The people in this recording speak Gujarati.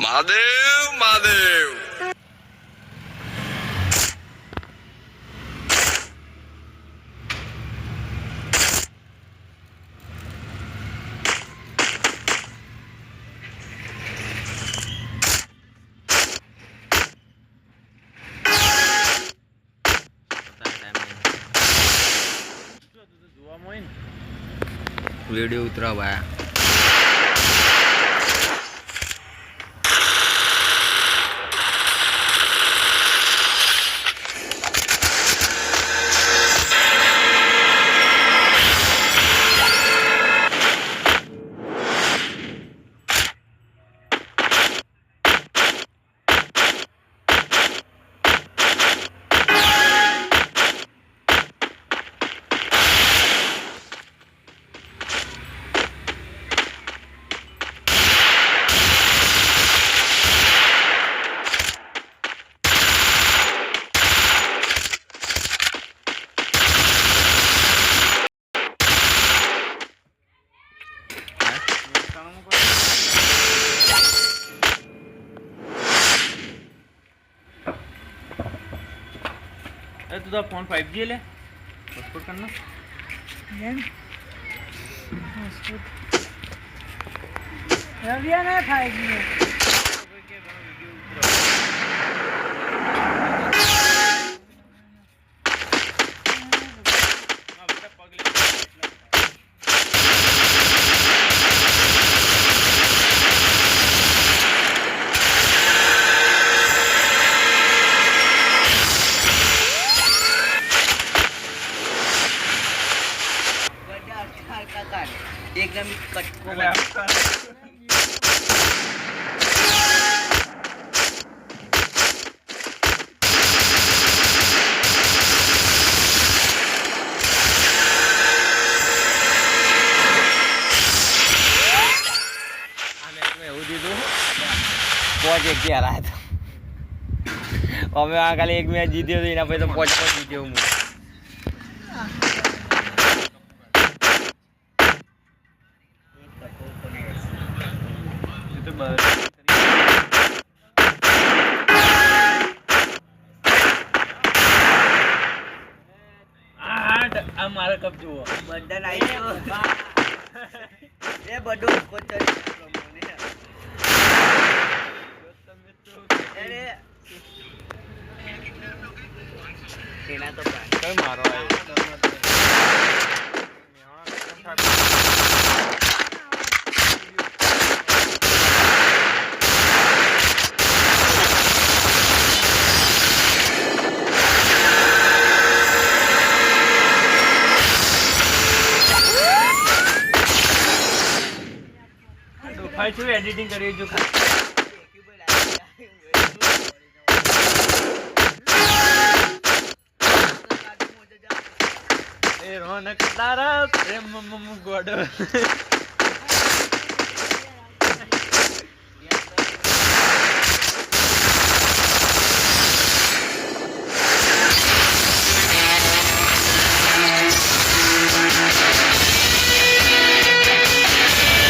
મહાદેવ મહાદેવ वीडियो उतरा भाया तुझा फोन 5G ले हॉटस्पॉट करना रविया नहीं 5G है एकदम कटको અમે આ ખાલી એક મેચ જીત્યો એના પછી તો 5 જીત્યો હું મારે કપ જુઓ બધા નાઈ એ બધું કોચર અરે એના તો કઈ મારો एडिटिंग करिए जो रौनक तारा प्रेम गोड़